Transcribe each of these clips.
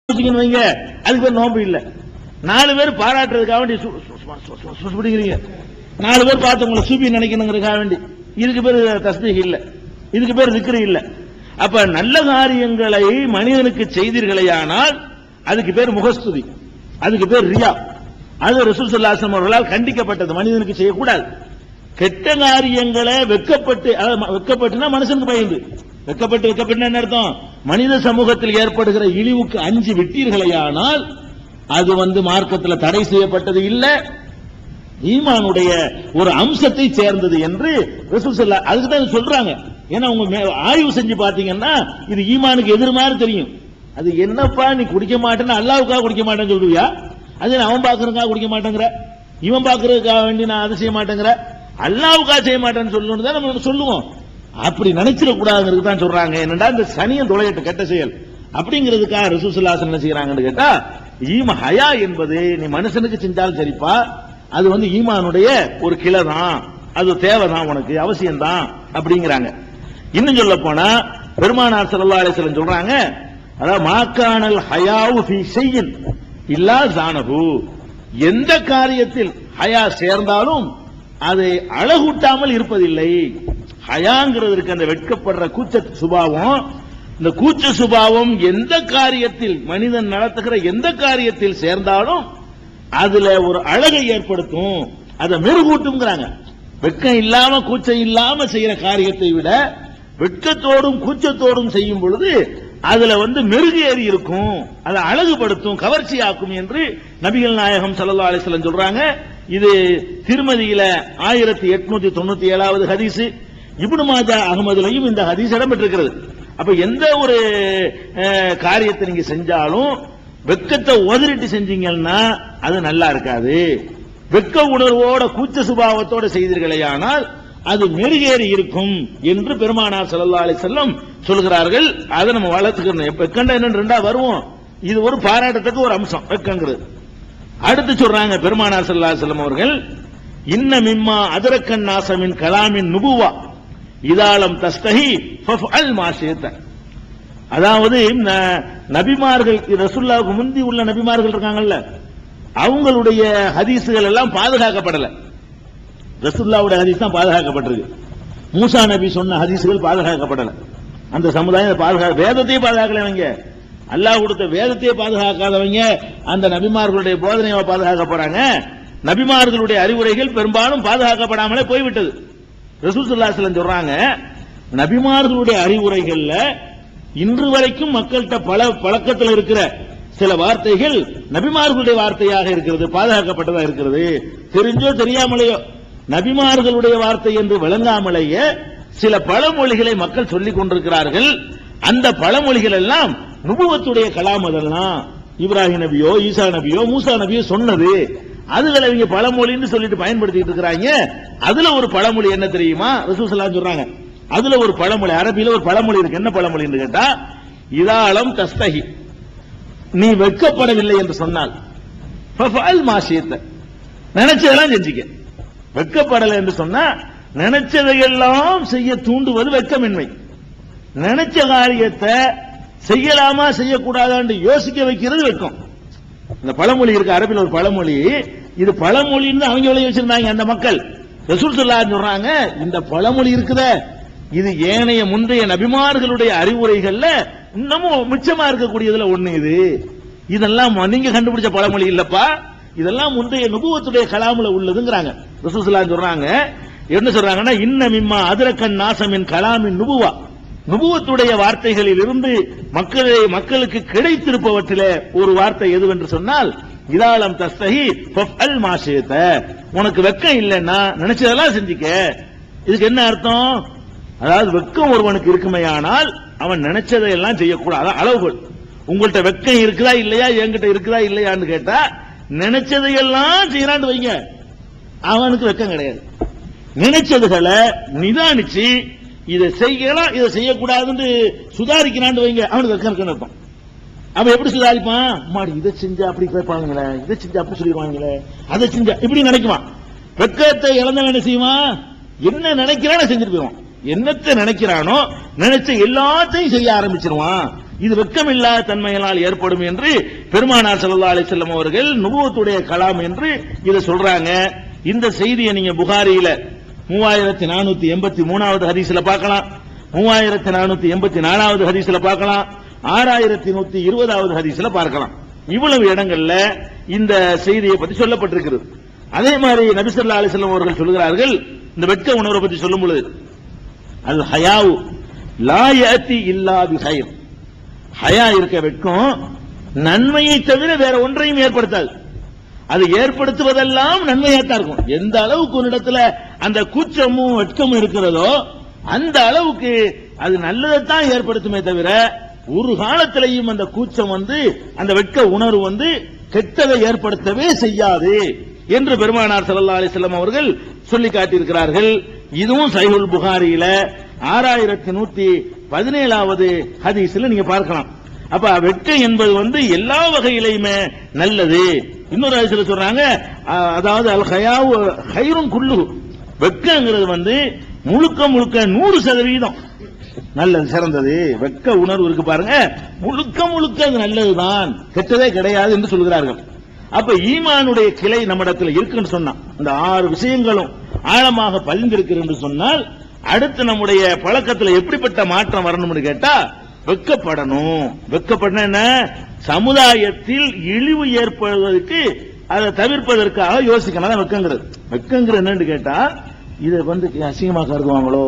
வைங்க, அதுக்கு பேர் நோம்பு இல்ல. 4 பேர் பாராட்டுறதுக்காக வேண்டி பிடிக்கிறீங்க, 4 பேர் பார்த்து உங்களை சூப்பி நினைக்கணுங்கிறதுக்காக வேண்டி, இதுக்கு பேர் தஸ்பீஹ் இல்ல, இதுக்கு பேர் திக்ர் இல்ல. அப்ப நல்ல காரியங்களை மனிதனுக்கு செய்தீர்களேயானால் அதுக்கு பேர் முகஸ்துதி, அதுக்கு பேர் ரியா. அது ரசூல் ஸல்லல்லாஹு அலைஹி வஸல்லம் அவர்களால் கண்டிக்கப்பட்டது, மனிதனுக்கு செய்யக்கூடாது. கெட்ட காரியங்களை வெக்கப்பட்டுனா மனுஷனுக்கு பயந்து, வெக்கப்பட்டு என்ன அர்த்தம்? மனித சமூகத்தில் ஏற்படுகிற இழிவுக்கு அஞ்சு விட்டீர்களேயானால் அது மார்க்கத்தில் தடை செய்யப்பட்டது இல்ல, ஈமானுடைய ஒரு அம்சத்தை சேர்ந்தது என்று ரசூல் ஸல்லல்லாஹு அதுக்கு தான் சொல்றாங்க. ஏன்னா உங்க ஆய்வு செஞ்சு பாத்தீங்கன்னா இது ஈமானுக்கு எதிர் மாதிரி தெரியும். அது என்னப்பா நீ குடிக்க மாட்டேன்னு அல்லாஹ்வுக்காக குடிக்க மாட்டேன்னு சொல்லுவியா? அது அவன் பாக்குறதுக்காக குடிக்க மாட்டேங்கிற, இவன் பாக்குறதுக்காக வேண்டி நான் அதை செய்ய மாட்டேங்கிற, அல்லாஹ்வுக்காக செய்ய மாட்டேன்னு சொல்லணும் தான் நம்ம சொல்லுவோம். அப்படி நினைச்சிடக்கூடாதுங்கிறது தான் சொல்றாங்க. என்னடா இந்த சனியன் தொலையட்டு கெட்ட செயல் அப்படிங்கிறதுக்காக ரசூல் ஸல்லல்லாஹு அலைஹி வஸல்லம் என்ன செய்யறாங்கன்னு கேட்டா, ஹயா என்பது நீ மனுஷனுக்கு செஞ்சாலும் சரிப்பா, அது ஈமானுடைய ஒரு கிளை தான், அது தேவைதான், உனக்கு அவசியம் தான் அப்படிங்கிறாங்க. இன்னும் சொல்ல போனா பெருமானார் ஸல்லல்லாஹு அலைஹி வஸல்லம் சொல்றாங்க, அதாவது மாக்கானல் ஹயாவு ஃபீ ஷைஇன் இல்லா ஸானஹு, எந்த காரியத்தில் ஹயா சேர்ந்தாலும் அதை அழகூட்டாமல் இருப்பதில்லை. ஹயாங்கிறதுக்கு அந்த வெட்கப்படுற கூச்ச சுபாவம், இந்த கூச்ச சுபாவம் எந்த காரியத்தில் மனிதன் நடத்துகிற எந்த காரியத்தில் சேர்ந்தாலும் அதுல ஒரு அழகை ஏற்படுத்தும், அதை மெருகூட்டும்ங்கிறாங்க. வெட்கம் இல்லாம கூச்சம் இல்லாம செய்யற காரியத்தை விட வெட்கத்தோடும் கூச்சத்தோடும் செய்யும் பொழுது அதுல மெருகு ஏறி இருக்கும், அதை அழகுபடுத்தும், கவர்ச்சியாக்கும் என்று நபிகள் நாயகம் ஸல்லல்லாஹு அலைஹி வஸல்லம் சொல்றாங்க. இது திருமதியில 1897வது ஹதீஸ், இப்னு மாஜா அஹ்மதுலையும் இந்த ஹதீஸ் இடம்பெற்றிருக்கிறது. அப்ப எந்த ஒரு காரியத்தை நீங்க செஞ்சாலும் வெட்கத்தை உதறிட்டு செஞ்சீங்கன்னா அது நல்லா இருக்காது. வெட்க உணர்வோட கூச்ச சுபாவத்தோட செய்தீர்களேயானால் அது மெருகேறி இருக்கும் என்று பெருமானார் ஸல்லல்லாஹு அலைஹி வஸல்லம் சொல்கிறார்கள். அதை நம்ம வளர்த்துக்கணும். வெட்கண்டா என்னன்னு ரெண்டா வருவோம். இது ஒரு பாராட்டத்துக்கு ஒரு அம்சம் வெட்கங்கிறது. அடுத்து சொல்றாங்க பெருமானார் ஸல்லல்லாஹு அலைஹி வஸல்லம் அவர்கள், இன்ன மிம்மா அதரக்கன் நாசமின் கலாமின் நுபுவா இதாலம் தஸ்தஹி ஃபஃஅல் மா ஷி'த. அதாவது நபிமார்கள், ரசூலுல்லாஹ்வுக்கு முந்தி உள்ள நபிமார்கள் இருக்காங்கல்ல, அவங்களுடைய ஹதீஸ்கள் எல்லாம் பாதுகாக்கப்படல. ரசூலுல்லாஹ்வுடைய ஹதீஸ் தான் பாதுகாக்கப்பட்டிருக்கு. மூசா நபி சொன்ன ஹதீஸ்கள் பாதுகாக்கப்படல. அந்த சமுதாயம் வேதத்தையே பாதுகாக்கலவங்க, அல்லாஹ் கொடுத்த வேதத்தையே பாதுகாக்காதவங்க அந்த நபிமார்களுடைய போதனையை பாதுகாக்க போறாங்க. நபிமார்களுடைய அறிவுரைகள் பெரும்பாலும் பாதுகாக்கப்படாமலே போய்விட்டது. ரசூல் ஸல்லல்லாஹு அலைஹி வஸல்லம் சொல்றாங்க, நபிமார்களுடைய அறிவுரைகள்ல இன்று வரைக்கும் மக்கள்கிட்ட பழக்கத்தில் இருக்கிற சில வார்த்தைகள் நபிமார்களுடைய வார்த்தையாக இருக்கிறது, பாதுகாக்கப்பட்டதா இருக்கிறது. தெரிஞ்சோ தெரியாமலேயோ நபிமார்களுடைய வார்த்தை என்று விளங்காமலேயே சில பழமொழிகளை மக்கள் சொல்லிக் கொண்டிருக்கிறார்கள். அந்த பழமொழிகள் எல்லாம் நுபுவத்துடைய கலாம். அதெல்லாம் இப்ராஹிம் நபியோ ஈசா நபியோ மூசா நபியோ சொன்னது, அதுகளை இவங்க பழமொழின்னு சொல்லிட்டு பயன்படுத்திட்டு இருக்கிறாங்க. அதுல ஒரு பழமொழி என்ன தெரியுமா? ரசூல் ஸல்லல்லாஹு அலைஹி வஸல்லம் சொல்றாங்க, அதுல ஒரு பழமொழி, அரபியில ஒரு பழமொழி இருக்கு. என்ன பழமொழின்னு கேட்டா, இதாலம் தஸ்தஹி, நீ வெட்கப்படவில்லை என்று சொன்னால் ஃபஃஅல் மா ஷி'த, நினைச்சதெல்லாம் செஞ்சுக்க. வெட்கப்படலை என்று சொன்னா நினைச்சதையெல்லாம் செய்ய தூண்டுவது வெட்கமின்மை. நினைச்ச காரியத்தை செய்யலாமா செய்யக்கூடாதான்னு யோசிக்க வைக்கிறது வெட்கம். இந்த பழமொழி இருக்கு, அரபியில் ஒரு பழமொழி. இது பழமொழின்னு அவங்க விளைய வச்சிருந்தாங்க அந்த மக்கள். ரசூல் ஸல்லல்லாஹு அலைஹி வஸல்லம் சொல்றாங்க, இந்த பழமொழி இருக்குதே, இது ஏனைய முந்தைய நபிமார்களுடைய அறிவுரைகள்ல இன்னமும் மிச்சமா இருக்கக்கூடியதுல ஒண்ணு. இதெல்லாம் நீங்க கண்டுபிடிச்ச பழமொழி இல்லப்பா, இதெல்லாம் முந்தைய நுபுவத்துடைய கலாமுல உள்ளதுங்கிறாங்க. ரசூல் ஸல்லல்லாஹு அலைஹி வஸல்லம் சொல்றாங்க, என்ன சொல்றாங்கன்னா, இன்ன மிம்மா அதரக்கன் நாசமின் கலாமின் நுபுவா, நுபுவத்துடைய வார்த்தைகளில் இருந்து மக்களுக்கு கிடைத்திருப்பவற்றிலே ஒரு வார்த்தை எதுவென்று சொன்னால், இதாலம் தஸ்தஹி ஃபஃஅல் மா ஷி'த, உனக்கு வெட்கம் இல்லைன்னா நினைச்சதெல்லாம் செஞ்சுக்க. இதுக்கு என்ன அர்த்தம்? அதாவது வெட்கம் ஒருவனுக்கு இருக்குமையானால் அவன் நினைச்சதையெல்லாம் செய்யக்கூடாது. அளவுகள் உங்கள்கிட்ட வெட்கம் இருக்குதா இல்லையா, என்கிட்ட இருக்குதா இல்லையான்னு கேட்டா, நினைச்சதையெல்லாம் செய்யறான்னு வைங்க, அவனுக்கு வெட்கம் கிடையாது. நினைச்சதுகளை நிதானிச்சு இதை செய்யலாம் இதை செய்யக்கூடாதுன்னு சுதாரிக்கிறான்னு வைங்க, அவனுக்கு வெட்கம் இருக்குன்னு அர்த்தம். அவன் எப்படி சுதாரிப்பான்? மாடி இதை செஞ்சா அப்படி கேட்பாங்களே, இதை செஞ்சா அப்படி சொல்லிடுவாங்களே, அதை செஞ்சா இப்படி நினைக்குவான். வெட்கத்தை இழந்தவன் என்ன செய்வான்? என்ன நினைக்கிறான்னு செஞ்சுட்டு போயிடுவான். என்னத்தை நினைக்கிறானோ நினைச்ச எல்லாத்தையும் செய்ய ஆரம்பிச்சிருவான். இது வெட்கமில்லாத தன்மையினால் ஏற்படும் என்று பெருமானார் ஸல்லல்லாஹு அலைஹி வஸல்லம் அவர்கள் நுபுவத்துடைய கலாம் என்று இதை சொல்றாங்க. இந்த செய்தியை நீங்க புகாரியில 3483வது ஹதீஸ்ல பார்க்கலாம், 3484வது ஹதீஸ்ல பார்க்கலாம், 6120வது ஹதீஸ்ல பார்க்கலாம். இவ்வளவு இடங்கள்ல இந்த செய்தியை பற்றி சொல்லப்பட்டிருக்கிறது. அதே மாதிரி நபி ஸல்லல்லாஹு அலைஹி வஸல்லம் அவர்கள் சொல்கிறார்கள், இந்த வெட்க உணர்வை பற்றி சொல்லும் பொழுது, அல் ஹயாவு லா யஅதி இல்லா பிகைர், ஹயா இருக்க வெட்கம் நன்மையை தவிர வேற ஒன்றையும் ஏற்படுத்தாது. அது ஏற்படுத்துவதெல்லாம் நன்மையாத்தான் இருக்கும். எந்த அளவுக்கு ஒரு இடத்துல அந்த கூச்சமும் வெட்கமும் இருக்கிறதோ அந்த அளவுக்கு அது நல்லதைத்தான் ஏற்படுத்துமே தவிர ஒரு காலத்திலையும் அந்த கூச்சம் அந்த வெட்க உணர்வு கெட்டதை ஏற்படுத்தவே செய்யாது என்று பெருமானார் ஸல்லல்லாஹு அலைஹி வஸல்லம் அவர்கள் சொல்லி காட்டியிருக்கிறார்கள். இதுவும் சஹீஹுல் புகாரியில 6117வது ஹதீஸ்ல நீங்க பார்க்கலாம். அப்ப வெட்கம் என்பது எல்லா வகையிலையுமே நல்லது. இன்னொரு ஹதீஸ்ல சொல்றாங்க, அதாவது அல் ஹயாவு கைரும் குல்லு, வெட்கங்கிறது முழுக்க முழுக்க 100% நல்லது, சிறந்தது. வெட்க உணர்வு இருக்கு பாருங்க, முழுக்க முழுக்க அது நல்லதுதான், கெட்டதே கிடையாது என்று சொல்கிறார்கள். அப்ப ஈமானுடைய கிளை நம்மிடத்தில் இருக்குன்னு சொன்னா, இந்த 6 விஷயங்களும் ஆழமாக பதிந்திருக்கிறது என்று சொன்னால், அடுத்து நம்முடைய பழக்கத்தில் எப்படிப்பட்ட மாற்றம் வரணும்னு கேட்டா, வெட்கப்படணும். வெட்கப்படணும் என்ன, சமுதாயத்தில் இழிவு ஏற்படுவதற்கு அதை தவிர்ப்பதற்காக யோசிக்கணும். வெட்கங்கிறது வெட்கங்கிறது என்னன்னு கேட்டா, இதை அசிங்கமாக கருதுவாங்களோ,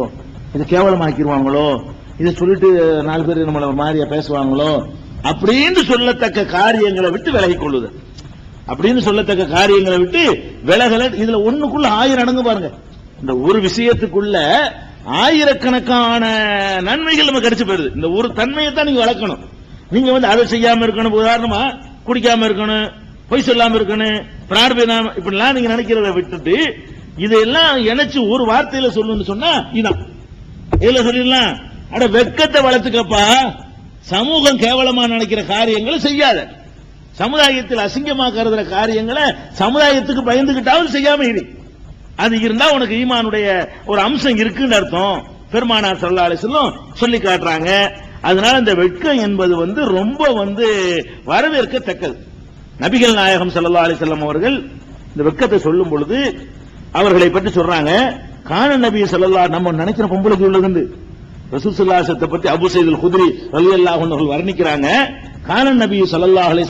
இதை கேவலமாக்கிடுவாங்களோ, இதை சொல்லிட்டு 4 பேர் நம்மள மாதிரியா பேசுவாங்களோ அப்படின்னு சொல்லத்தக்க காரியங்களை விட்டு விலகிக் கொள்ளுது. அப்படின்னு சொல்லத்தக்க காரியங்களை விட்டு விலகல. இதுல ஒண்ணுக்குள்ள 1000 அடங்கு பாருங்க. இந்த ஒரு விஷயத்துக்குள்ள ஆயிரக்கணக்கான நன்மைகள் நம்ம கிடைச்சு போயிருது. இந்த ஒரு தன்மையை தான் நீங்க வளர்க்கணும். நீங்க அதை செய்யாம இருக்கணும், உதாரணமா குடிக்காம இருக்கணும், பொய் சொல்லாம இருக்கணும், பிரார்த்தனை இப்படிலாம் நீங்க நினைக்கிறத விட்டுட்டு இதெல்லாம் இணைச்சு ஒரு வார்த்தையில சொல்லணும்னு சொன்னா இதான் இதுல சொல்லிடலாம். அட வெட்கத்தை வளர்த்துக்கப்பா, சமூகம் கேவலமா நினைக்கிற காரியங்களை செய்யாத, சமுதாயத்தில் அசிங்கமா கருதுற காரியங்களை சமுதாயத்துக்கு பயந்துகிட்டாவது செய்யாம இரு. அது இருந்தா உனக்கு ஈமானுடைய ஒரு அம்சம் இருக்குன்னு அர்த்தம். பெருமானார் ஸல்லல்லாஹு அலைஹி வஸல்லம் சொல்லி காட்டுறாங்க. அதனால இந்த வெட்கம் என்பது ரொம்ப வரவேற்கத்தக்கது. நபிகள் நாயகம் ஸல்லல்லாஹு அலைஹி வஸல்லம் அவர்கள் இந்த வெட்கத்தை சொல்லும் பொழுது அவர்களை பற்றி சொல்றாங்க, கான நபி ஸல்லல்லாஹு, நம்ம நினைக்கிற பொம்பளைக்கு உள்ளது ரசூல் ஸல்லல்லாஹு அலைஹி வஸல்லம் பத்தி அபூ ஸயீத் அல் குத்ரி ரலியல்லாஹு அன்ஹு வர்ணிக்கிறாங்க. கான நபி ஸல்லல்லாஹு அலைஹி